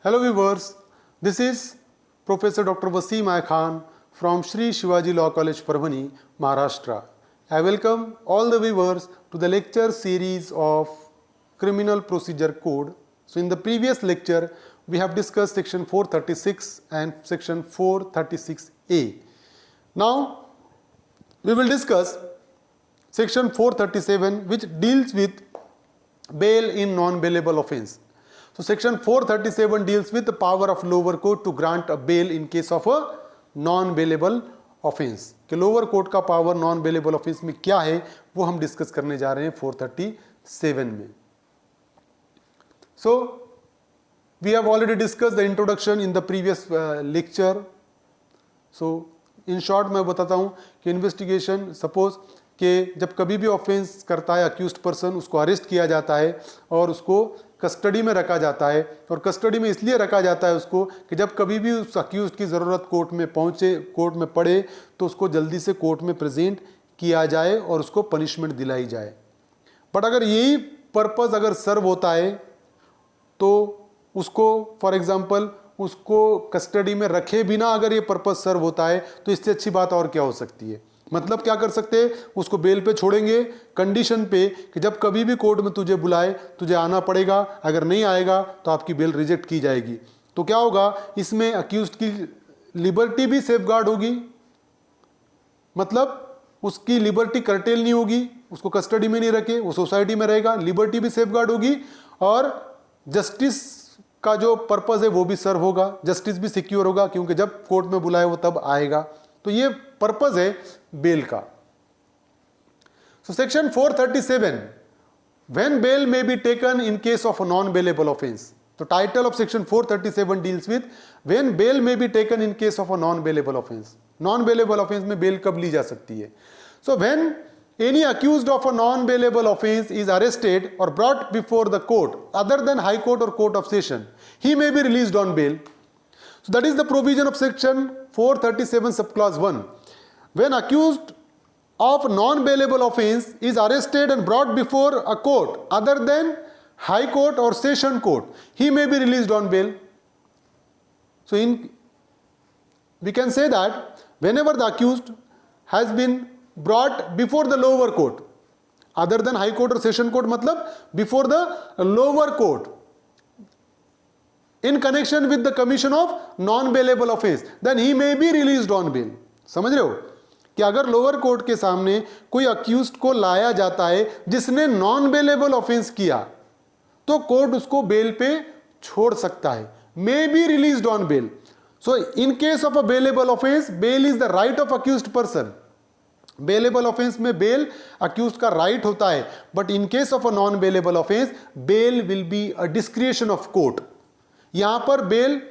Hello viewers, this is Professor Dr. Wasim I Khan from Shri Shivaji Law College, Parbhani, Maharashtra. I welcome all the viewers to the lecture series of Criminal Procedure Code. So in the previous lecture, we have discussed section 436 and section 436A. Now, we will discuss section 437 which deals with bail in non-bailable offence. So section 437 deals with the power of lower court to grant a bail in case of a non-bailable offence. कि lower court का power non bailable offence में क्या है वो हम discuss करने जा रहे हैं 437 में. So we have already discussed the introduction in the previous lecture. So in short मैं बताता हूँ कि इन्वेस्टिगेशन सपोज कि जब कभी भी ऑफेंस करता है अक्यूज्ड पर्सन, उसको अरेस्ट किया जाता है और उसको कस्टडी में रखा जाता है. और कस्टडी में इसलिए रखा जाता है उसको कि जब कभी भी उस अक्यूज्ड की ज़रूरत कोर्ट में पहुँचे, कोर्ट में पड़े, तो उसको जल्दी से कोर्ट में प्रेजेंट किया जाए और उसको पनिशमेंट दिलाई जाए. बट अगर यही पर्पज़ अगर सर्व होता है तो उसको फॉर एग्जांपल उसको कस्टडी में रखे बिना अगर ये पर्पज़ सर्व होता है तो इससे अच्छी बात और क्या हो सकती है. मतलब क्या कर सकते हैं, उसको बेल पे छोड़ेंगे कंडीशन पे कि जब कभी भी कोर्ट में तुझे बुलाए तुझे आना पड़ेगा, अगर नहीं आएगा तो आपकी बेल रिजेक्ट की जाएगी. तो क्या होगा, इसमें अक्यूज्ड की लिबर्टी भी सेफगार्ड होगी, मतलब उसकी लिबर्टी कर्टेल नहीं होगी, उसको कस्टडी में नहीं रखे, वो सोसाइटी में रहेगा, लिबर्टी भी सेफगार्ड होगी और जस्टिस का जो पर्पज़ है वो भी सर्व होगा, जस्टिस भी सिक्योर होगा क्योंकि जब कोर्ट में बुलाए वो तब आएगा. तो ये पर्पज़ है बेल का. So section 437 when bail may be taken in case of a non bailable offence. तो title of section 437 deals with when bail may be taken in case of a non bailable offence. Non bailable offence में bail कब ली जा सकती है. So when any accused of a non-bailable offence is arrested or brought before the court other than High Court or Court of Session, he may be released on bail. So that is the provision of section 437 subclause 1. When accused of non-bailable offence is arrested and brought before a court other than High Court or Session Court, he may be released on bail. So we can say that whenever the accused has been brought before the lower court other than High Court or Session Court, मतलब before the lower court in connection with the commission of non-bailable offence, then he may be released on bail. समझ रहे हो कि अगर lower court के सामने कोई accused को लाया जाता है जिसने नॉन बेलेबल ऑफेंस किया तो कोर्ट उसको बेल पे छोड़ सकता है, may be released on bail. So in case of a bailable offence, bail is the right of accused person. Bailable offence में बेल अक्यूज्ड का राइट होता है, but in case of a non bailable offence bail will be a discretion of court. यहां पर bell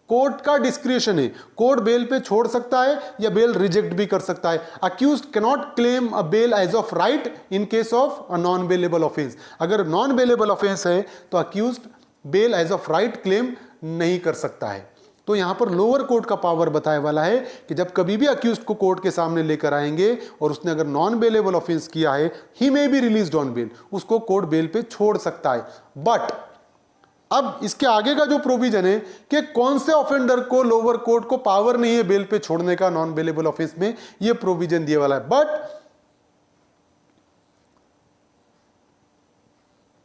court का डिस्क्रिएशन है, court bail पे छोड़ सकता है या बेल रिजेक्ट भी कर सकता है. Accused cannot claim a bail as of right in case of a non bailable offence. अगर नॉन बेलेबल ऑफेंस है तो accused bail as of right claim नहीं कर सकता है. तो यहां पर लोअर कोर्ट का पावर बताए वाला है कि जब कभी भी अक्यूज्ड को कोर्ट के सामने लेकर आएंगे और उसने अगर नॉन बेलेबल ऑफेंस किया है, he may be released on bail, उसको कोर्ट बेल पे छोड़ सकता है. बट अब इसके आगे का जो प्रोविजन है कि कौन से ऑफेंडर को लोअर कोर्ट को पावर नहीं है बेल पे छोड़ने का नॉन बेलेबल ऑफेंस में, ये प्रोविजन दिया वाला है.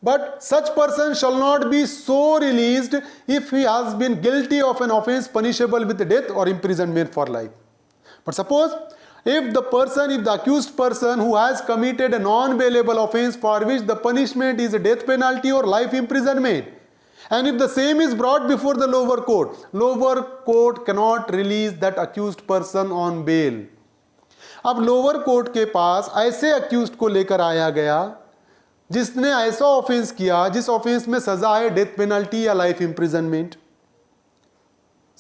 But such person shall not be so released if he has been guilty of an offense punishable with death or imprisonment for life. But suppose if the accused person who has committed a non-bailable offense for which the punishment is a death penalty or life imprisonment, and if the same is brought before the lower court cannot release that accused person on bail. अब lower court के पास ऐसे accused को लेकर आया गया जिसने ऐसा offence किया जिस ऑफेंस में सजा है डेथ पेनल्टी या लाइफ इंप्रिजनमेंट.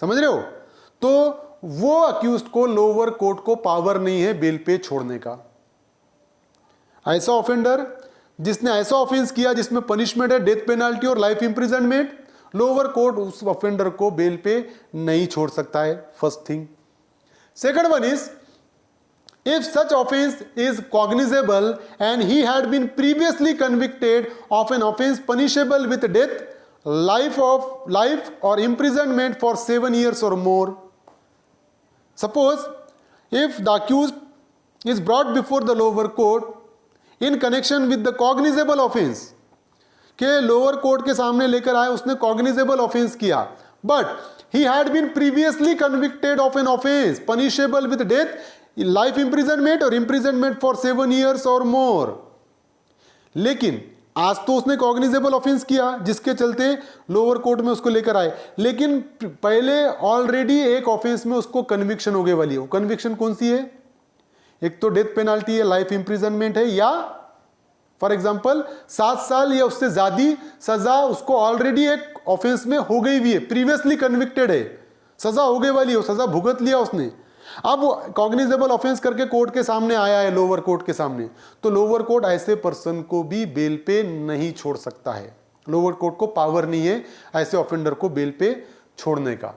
समझ रहे हो, तो वो अक्यूज्ड को लोअर कोर्ट को पावर नहीं है बेल पे छोड़ने का. ऐसा ऑफेंडर जिसने ऐसा ऑफेंस किया जिसमें पनिशमेंट है डेथ पेनल्टी और लाइफ इंप्रिजनमेंट, लोअर कोर्ट उस ऑफेंडर को बेल पे नहीं छोड़ सकता है. First thing. Second one is if such offense is cognizable and he had been previously convicted of an offense punishable with death life or imprisonment for 7 years or more. Suppose if the accused is brought before the lower court in connection with the cognizable offense, के lower court के सामने लेकर आए, उसने cognizable offence किया, but he had been previously convicted of an offence punishable with death, life imprisonment और imprisonment for 7 years और मोर. लेकिन आज तो उसने कॉग्निजेबल ऑफेंस किया जिसके चलते लोअर कोर्ट में उसको लेकर आए, लेकिन पहले ऑलरेडी एक ऑफेंस में उसको कन्विक्शन हो गई वाली है. वो कन्विक्शन कौन सी है? एक तो डेथ पेनाल्टी है, लाइफ इंप्रिजनमेंट है, या फॉर एग्जाम्पल 7 साल या उससे ज्यादा सजा उसको ऑलरेडी एक ऑफेंस में हो गई भी है, प्रीवियसली कन्विक्टेड है, सजा हो गई वाली हो, सजा भुगत लिया उसने. अब वो कॉग्निजेबल ऑफेंस करके कोर्ट के सामने आया है, लोअर कोर्ट के सामने, तो लोअर कोर्ट ऐसे पर्सन को भी बेल पे नहीं छोड़ सकता है. लोअर कोर्ट को पावर नहीं है ऐसे ऑफेंडर को बेल पे छोड़ने का.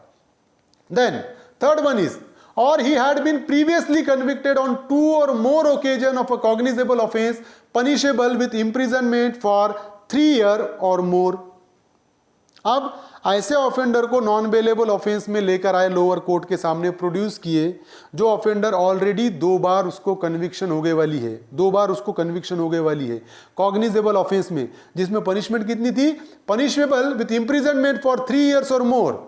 Then third one is, or he had been previously convicted on 2 or more occasions of a cognizable offense punishable with imprisonment for 3 years or more. अब ऐसे ऑफेंडर को नॉन बेलेबल ऑफेंस में लेकर आए, लोअर कोर्ट के सामने produce किए, जो ऑफेंडर ऑलरेडी 2 बार उसको कन्विक्शन हो गई वाली है, 2 बार उसको कन्विक्शन हो गई वाली है कॉग्निजेबल ऑफेंस में, जिसमें पनिशमेंट कितनी थी? Punishable with imprisonment for 3 years और मोर.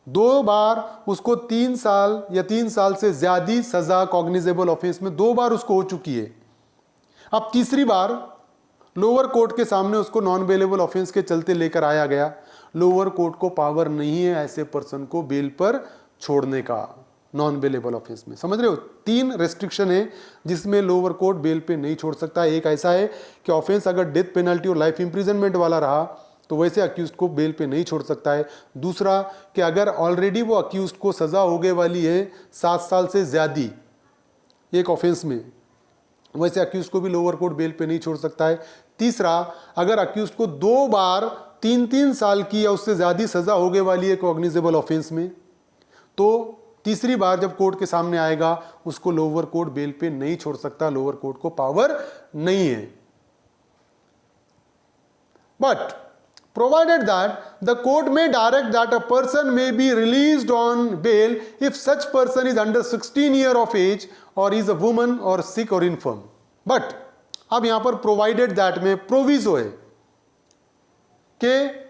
2 बार उसको 3 साल या 3 साल से ज्यादा सजा कॉग्निजेबल ऑफेंस में 2 बार उसको हो चुकी है. अब तीसरी बार लोअर कोर्ट के सामने उसको नॉन बेलेबल ऑफेंस के चलते लेकर आया गया. लोअर कोर्ट को पावर नहीं है ऐसे पर्सन को बेल पर छोड़ने का नॉन बेलेबल ऑफेंस में. समझ रहे हो? 3 रेस्ट्रिक्शन है जिसमें लोअर कोर्ट बेल पे नहीं छोड़ सकता. एक ऐसा है कि ऑफेंस अगर डेथ पेनल्टी और लाइफ इंप्रिजनमेंट वाला रहा तो वैसे अक्यूज्ड को बेल पे नहीं छोड़ सकता है. दूसरा कि अगर ऑलरेडी वो अक्यूज्ड को सजा हो गई वाली है 7 साल से ज्यादा एक ऑफेंस में, वैसे अक्यूज्ड को भी लोअर कोर्ट बेल पे नहीं छोड़ सकता है. तीसरा, अगर अक्यूज्ड को 2 बार 3-3 साल की या उससे ज्यादा सजा हो गई वाली है कॉग्निजेबल ऑफेंस में, तो तीसरी बार जब कोर्ट के सामने आएगा उसको लोअर कोर्ट बेल पे नहीं छोड़ सकता. लोअर कोर्ट को पावर नहीं है. But provided that the court may direct that a person may be released on bail if such person is under 16 years of age or is a woman or sick or infirm. But अब यहां पर provided that में proviso है कि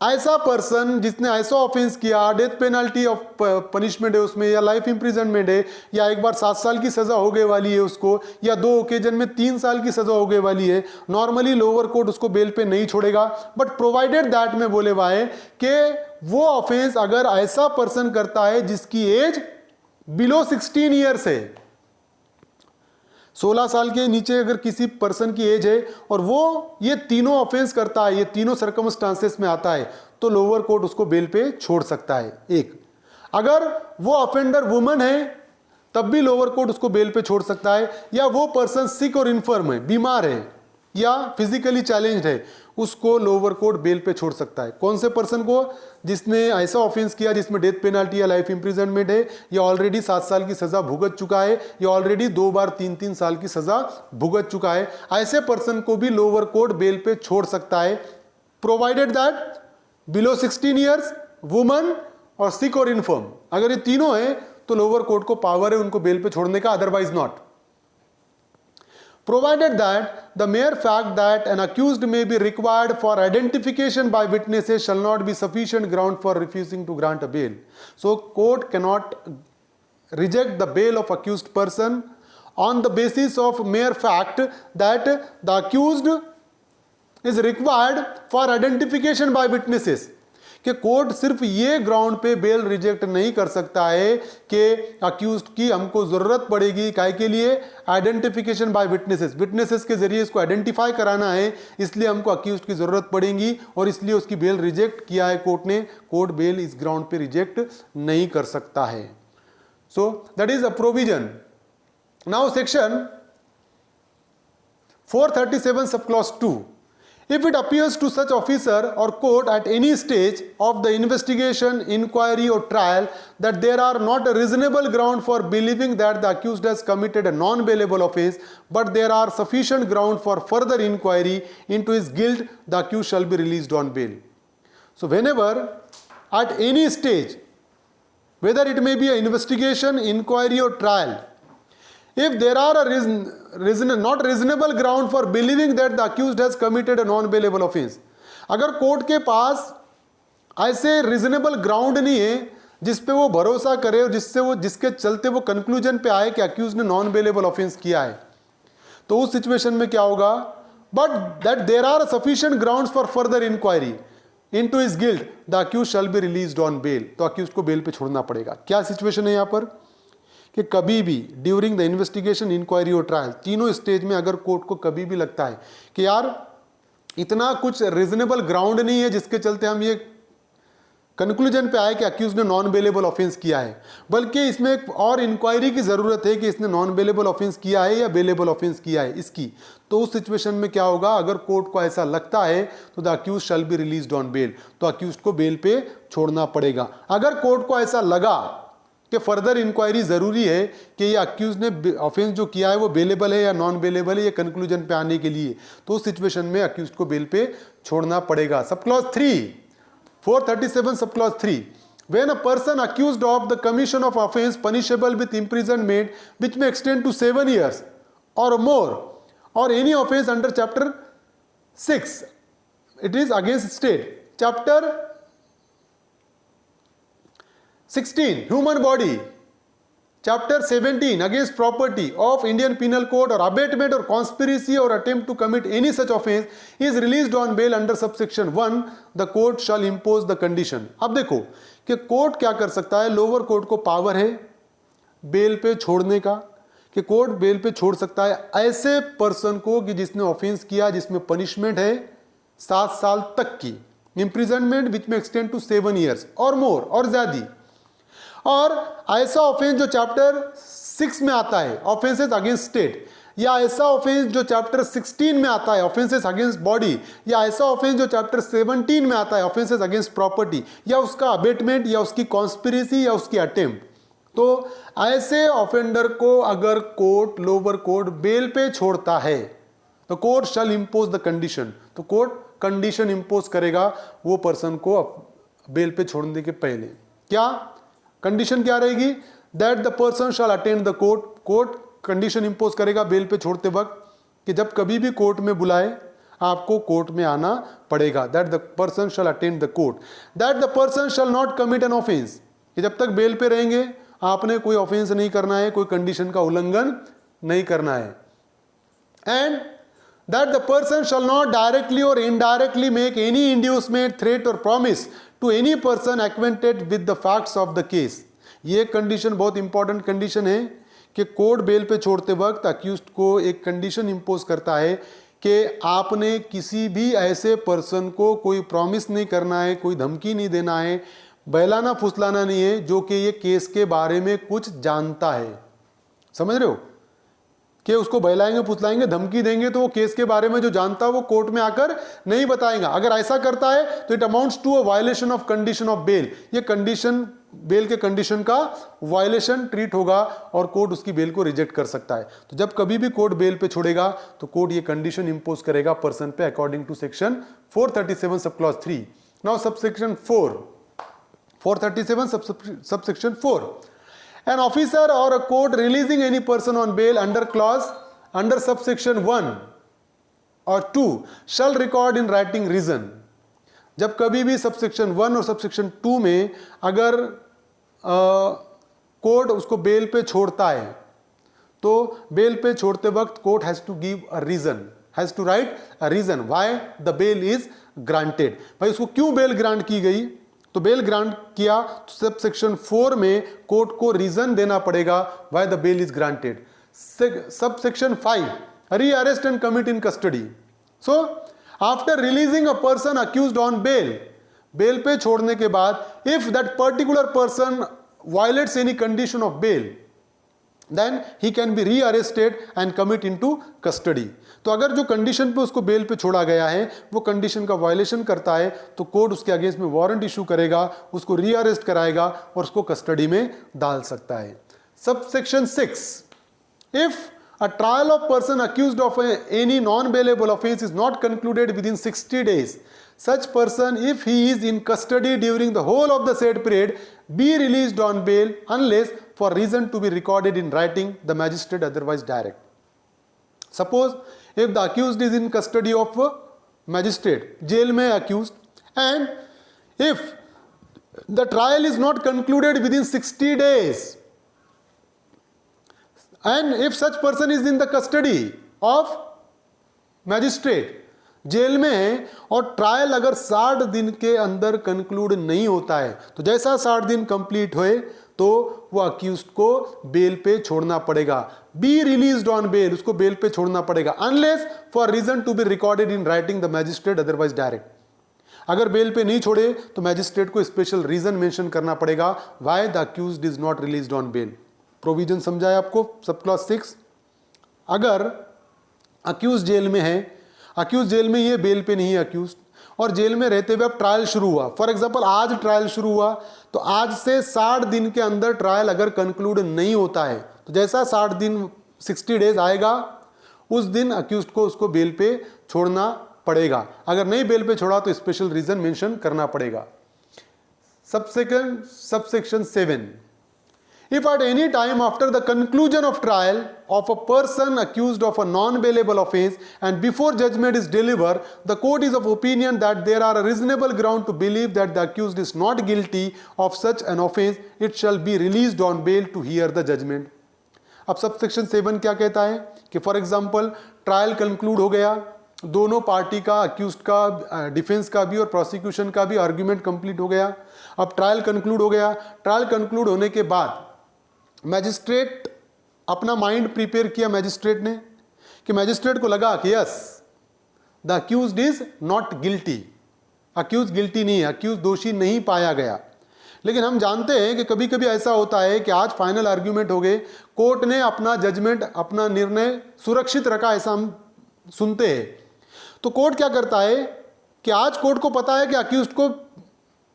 ऐसा person जिसने ऐसा offence किया, डेथ पेनल्टी ऑफ पनिशमेंट है उसमें, या लाइफ इंप्रिजनमेंट है, या एक बार 7 साल की सजा हो गई वाली है उसको, या 2 ओकेजन में 3 साल की सजा हो गई वाली है, नॉर्मली लोअर कोर्ट उसको बेल पे नहीं छोड़ेगा. बट प्रोवाइडेड दैट में बोले हुआ है कि वो ऑफेंस अगर ऐसा पर्सन करता है जिसकी एज बिलो 16 ईयर्स है, 16 साल के नीचे अगर किसी पर्सन की एज है और वो ये तीनों ऑफेंस करता है, ये तीनों सर्कमस्टांसेस में आता है, तो लोअर कोर्ट उसको बेल पे छोड़ सकता है. एक, अगर वो ऑफेंडर वुमन है तब भी लोअर कोर्ट उसको बेल पे छोड़ सकता है, या वो पर्सन सिक और इन्फर्म है, बीमार है या फिजिकली चैलेंज्ड है, उसको लोअर कोर्ट बेल पे छोड़ सकता है. कौन से पर्सन को? जिसने ऐसा ऑफेंस किया जिसमें डेथ पेनल्टी या लाइफ इंप्रिजनमेंट है, या ऑलरेडी 7 साल की सजा भुगत चुका है, या ऑलरेडी 2 बार 3-3 साल की सजा भुगत चुका है, ऐसे पर्सन को भी लोअर कोर्ट बेल पे छोड़ सकता है. Provided that below 16 years, woman और सिक और इन्फर्म, अगर ये तीनों है तो लोअर कोर्ट को पावर है उनको बेल पे छोड़ने का, otherwise not. Provided that the mere fact that an accused may be required for identification by witnesses shall not be sufficient ground for refusing to grant a bail. So court cannot reject the bail of accused person on the basis of mere fact that the accused is required for identification by witnesses. कि court सिर्फ ये ground पे bell reject नहीं कर सकता है कि accused की हमको जरूरत पड़ेगी काय के लिए? आइडेंटिफिकेशन बाय विटनेसेस, विटनेसेस के जरिए इसको आइडेंटिफाई कराना है, इसलिए हमको अक्यूज्ड की जरूरत पड़ेगी और इसलिए उसकी बेल रिजेक्ट किया है कोर्ट ने. कोर्ट बेल इस ग्राउंड पे रिजेक्ट नहीं कर सकता है. So that is a provision. Now section 437 sub clause 2. If it appears to such officer or court at any stage of the investigation, inquiry or trial that there are not a reasonable ground for believing that the accused has committed a non-bailable offense, but there are sufficient ground for further inquiry into his guilt, the accused shall be released on bail. So whenever at any stage, whether it may be an investigation, inquiry or trial, if there are not reasonable ground for believing that the accused has committed a non-bailable offense, अगर court के पास ऐसे reasonable ground नहीं है जिस पे वो भरोसा करे और जिसके चलते वो कंक्लूजन पे आए कि अक्यूज ने नॉन बेलेबल ऑफेंस किया है, तो उस सिचुएशन में क्या होगा, but that there are sufficient grounds for further inquiry into his guilt, the accuse shall be released on bail, तो अक्यूज को बेल पे छोड़ना पड़ेगा। क्या सिचुएशन है यहाँ पर कि कभी भी ड्यूरिंग द इन्वेस्टिगेशन, इंक्वायरी और ट्रायल, तीनों स्टेज में अगर कोर्ट को कभी भी लगता है कि यार इतना कुछ रीजनेबल ग्राउंड नहीं है जिसके चलते हम ये कंक्लूजन पे आए कि अक्यूज ने नॉन बेलेबल ऑफेंस किया है, बल्कि इसमें एक और इंक्वायरी की जरूरत है कि इसने नॉन बेलेबल ऑफेंस किया है या बेलेबल ऑफेंस किया है इसकी, तो उस सिचुएशन में क्या होगा, अगर कोर्ट को ऐसा लगता है तो the accuse shall be released on bail, तो अक्यूज को बेल पे छोड़ना पड़ेगा। अगर कोर्ट को ऐसा लगा कि फर्दर इंक्वायरी जरूरी है कि ये अक्यूज ने ऑफेंस जो किया है वो बेलेबल है या नॉन बेलेबल है, ये कंक्लूजन पे आने के लिए, तो उस सिचुएशन में अक्यूज को बेल पे छोड़ना पड़ेगा। सब clause 3, 437 sub clause 3, when a person accused of the commission of offense punishable with imprisonment which may extend to 7 years or more, or any offense under chapter 6, it is against state, chapter 16 human body, chapter 17 against property of Indian Penal Code, or abatement or conspiracy or attempt to commit any such offense, is released on bail under subsection 1, the court shall impose the condition। अब देखो कि court क्या कर सकता है, lower court को power है bell पे छोड़ने का, कि कोर्ट बेल पे छोड़ सकता है ऐसे पर्सन को कि जिसने ऑफेंस किया जिसमें पनिशमेंट है 7 साल तक की, इंप्रिजनमेंट विच में एक्सटेंड टू 7 years और मोर और ज्यादा, और ऐसा ऑफेंस जो चैप्टर 6 में आता है ऑफेंसेस अगेंस्ट स्टेट, या ऐसा ऑफेंस जो चैप्टर 16 में आता है ऑफेंसेस अगेंस्ट बॉडी, या ऐसा ऑफेंस जो चैप्टर 17 में आता है ऑफेंसेस अगेंस्ट प्रॉपर्टी, या उसका अबेटमेंट या उसकी कॉन्स्पिरेसी या उसकी अटेम्प्ट, तो ऐसे ऑफेंडर को अगर कोर्ट, लोअर कोर्ट बेल पे छोड़ता है तो court shell impose the condition, तो कोर्ट कंडीशन इंपोज करेगा वो पर्सन को बेल पे छोड़ने के पहले। क्या कंडीशन क्या रहेगी, that the person shall attend the court, court condition impose करेगा बेल पे छोड़ते वक्त कि जब कभी भी कोर्ट में बुलाए आपको कोर्ट में आना पड़ेगा, that the person shall attend the court, that the person shall not commit an offence, कि जब तक बेल पे रहेंगे आपने कोई ऑफेंस नहीं करना है, कोई कंडीशन का उल्लंघन नहीं करना है, and that the person shall not directly or indirectly make any inducement, threat or promise to any person acquainted with the facts of the case। ये कंडीशन बहुत इंपॉर्टेंट कंडीशन है कि कोर्ट बेल पे छोड़ते वक्त अक्यूज्ड को एक condition impose करता है कि आपने किसी भी ऐसे पर्सन को कोई प्रॉमिस नहीं करना है, कोई धमकी नहीं देना है, बहलाना फुसलाना नहीं है, जो कि ये केस के बारे में कुछ जानता है। समझ रहे हो कि उसको बहलाएंगे फुसलाएंगे धमकी देंगे तो वो केस के बारे में जो जानता है वो कोर्ट में आकर नहीं बताएगा। अगर ऐसा करता है तो it amounts to a violation of condition of bail, ये कंडीशन बेल के कंडीशन का वायलेशन ट्रीट होगा और कोर्ट उसकी बेल को रिजेक्ट कर सकता है। तो जब कभी भी कोर्ट बेल पे छोड़ेगा तो कोर्ट ये कंडीशन इंपोज करेगा पर्सन पे according to section 437 sub clause 3। Now subsection 4, 437 subsection 4, an officer or a court releasing any person on bail under subsection 1 or 2 shall record in writing reason। जब कभी भी subsection 1 और subsection 2 में अगर court उसको bail पे छोड़ता है तो बेल पे छोड़ते वक्त court has to give a reason, has to write a reason why the bail is granted. भाई उसको क्यों बेल ग्रांट की गई, तो बेल ग्रांट किया तो सब सेक्शन 4 में कोर्ट को रीजन देना पड़ेगा why the bail is granted. Sub section 5, rearrest and commit in custody. So after releasing a person accused on bail, bail पे छोड़ने के बाद if that particular person violates any condition of bail, then he can be rearrested and commit into custody. तो अगर जो condition पे उसको bail पे छोड़ा गया है वो कंडीशन का वायलेशन करता है तो कोर्ट उसके अगेंस्ट में वारंट इशू करेगा, उसको री अरेस्ट कराएगा और उसको कस्टडी में डाल सकता है। Subsection 6, if a trial of person accused of any non-bailable offense is not concluded within 60 days, such person, if he is in custody during the whole of the said period, be released on bail unless for reason to be recorded in writing, the magistrate otherwise direct. Suppose if the accused is in custody of magistrate, jail में accused, and if the trial is not concluded within 60 days, and if such person is in the custody of magistrate, jail में है और trial अगर 60 दिन के अंदर conclude नहीं होता है तो जैसा 60 दिन कंप्लीट हुए तो वो अक्यूज्ड को बेल पे छोड़ना पड़ेगा। बी रिलीज्ड ऑन बेल, उसको बेल पे छोड़ना पड़ेगा unless for reason to be recorded in writing the magistrate otherwise direct. अगर बेल पे नहीं छोड़े तो मैजिस्ट्रेट को स्पेशल रीजन मेंशन करना पड़ेगा why the accused is not released on bail. Provision समझा है आपको सब क्लॉज 6। अगर अक्यूज जेल में है, अक्यूज जेल में ये बेल पे नहीं है अक्यूज, और जेल में रहते हुए अब ट्रायल शुरू हुआ, फॉर एग्जांपल आज ट्रायल शुरू हुआ तो आज से 60 दिन के अंदर ट्रायल अगर कंक्लूड नहीं होता है तो जैसा 60 दिन 60 डेज आएगा उस दिन अक्यूज को उसको बेल पे छोड़ना पड़ेगा। अगर नहीं बेल पे छोड़ा तो स्पेशल रीजन मेंशन करना पड़ेगा। Subsection 7, if at any time after the conclusion of trial of a person accused of a non-bailable offense and before judgment is delivered, the court is of opinion that there are a reasonable ground to believe that the accused is not guilty of such an offense, it shall be released on bail to hear the judgment. अब subsection 7 क्या कहता है कि for example trial conclude हो गया, दोनों party का, accused का, डिफेंस का भी और प्रोसिक्यूशन का भी आर्ग्यूमेंट कंप्लीट हो गया। अब ट्रायल कंक्लूड हो गया, ट्रायल कंक्लूड होने के बाद मैजिस्ट्रेट अपना माइंड प्रिपेयर किया मैजिस्ट्रेट ने कि मैजिस्ट्रेट को लगा कि yes the accused is not guilty, accuse guilty नहीं है, अक्यूज दोषी नहीं पाया गया। लेकिन हम जानते हैं कि कभी कभी ऐसा होता है कि आज फाइनल आर्ग्यूमेंट हो गए, कोर्ट ने अपना जजमेंट, अपना निर्णय सुरक्षित रखा, ऐसा हम सुनते हैं। तो कोर्ट क्या करता है कि आज कोर्ट को पता है कि अक्यूज्ड को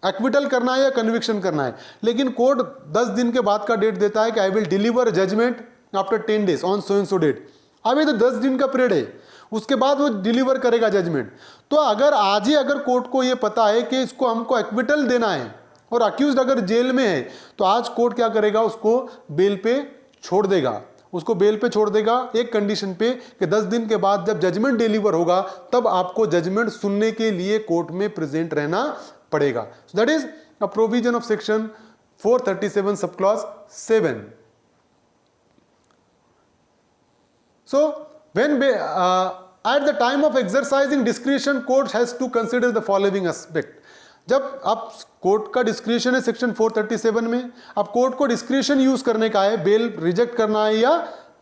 एक्विटल करना है या कन्विक्शन करना है, लेकिन कोर्ट 10 दिन के बाद का डेट देता है कि I will deliver judgement after 10 days on so and so date. अभी तो 10 दिन का पीरियड है, उसके बाद वो डिलीवर करेगा जजमेंट। तो अगर आज ही अगर कोर्ट को ये पता है कि इसको हमको एक्विटल देना है और अक्यूज्ड अगर जेल में है तो आज कोर्ट क्या करेगा, उसको बेल पे छोड़ देगा, उसको बेल पे छोड़ देगा एक कंडीशन पे कि 10 दिन के बाद जब जजमेंट डिलीवर होगा तब आपको जजमेंट सुनने के लिए कोर्ट में प्रेजेंट रहना पड़ेगा। So that is a provision of section 437 subclause 7. So when at the time of exercising discretion, court has to consider the following aspect. जब आप कोर्ट का डिस्क्रिशन है सेक्शन 437 में, अब कोर्ट को डिस्क्रिशन यूज करने का है, बेल रिजेक्ट करना है या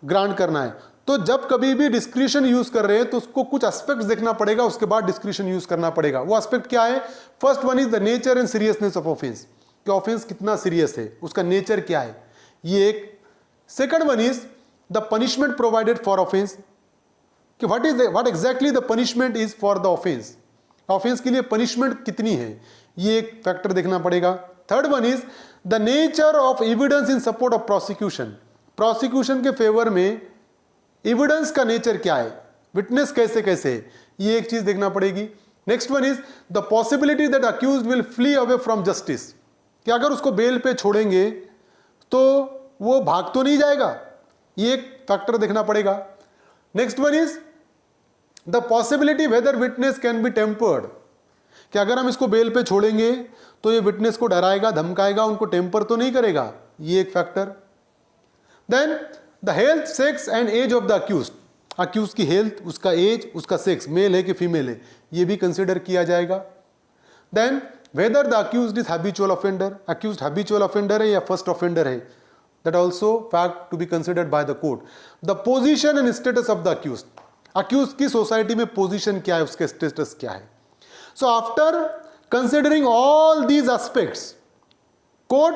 ग्रांट करना है। तो जब कभी भी डिस्क्रिशन यूज कर रहे हैं तो उसको कुछ एस्पेक्ट्स देखना पड़ेगा, उसके बाद डिस्क्रिशन यूज करना पड़ेगा। वो एस्पेक्ट क्या है? First one is the nature and seriousness of offence, कि ऑफेंस कितना सीरियस है, उसका नेचर क्या है, ये एक। Second one is the punishment provided for offence, कि what exactly the punishment is for the offence, offence के लिए पनिशमेंट कितनी है, ये एक फैक्टर देखना पड़ेगा। Third one is the nature of evidence in support of prosecution, prosecution के फेवर में एविडेंस का नेचर क्या है, विटनेस कैसे कैसे है, ये एक चीज देखना पड़ेगी। Next one is the possibility that accused will flee away from justice, कि अगर उसको बेल पे छोड़ेंगे तो वो भाग तो नहीं जाएगा, ये एक फैक्टर देखना पड़ेगा। Next one is the possibility whether witness can be tampered, कि अगर हम इसको बेल पे छोड़ेंगे तो ये विटनेस को डराएगा, धमकाएगा, उनको टेम्पर तो नहीं करेगा, ये एक factor. Then the health, sex and age of the accused, accuse की हेल्थ, उसका एज, उसका सेक्स, मेल है कि फीमेल है, ये भी कंसिडर किया जाएगा। Then whether the accused is habitual offender, accused habitual offender है या फर्स्ट ऑफेंडर है, that also fact to be considered by the court. The position and status of the accused, accused की society में position क्या है, उसके status क्या है। So after considering all these aspects, court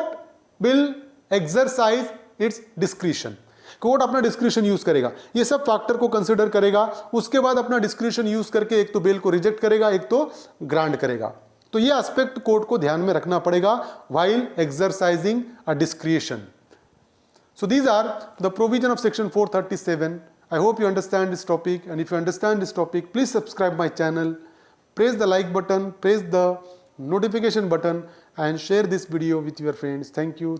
will exercise it's discretion, court अपना discretion use करेगा, ये सब फैक्टर को कंसिडर करेगा, उसके बाद अपना डिस्क्रिशन यूज करके एक तो बेल को रिजेक्ट करेगा, एक तो ग्रांट करेगा। तो ये एस्पेक्ट कोर्ट को ध्यान में रखना पड़ेगा while exercising a discretion. So these are the provision of section 437. I hope you understand this topic, and if you understand this topic, please subscribe my channel, press the like button, press the notification button, and share this video with your friends. Thank you.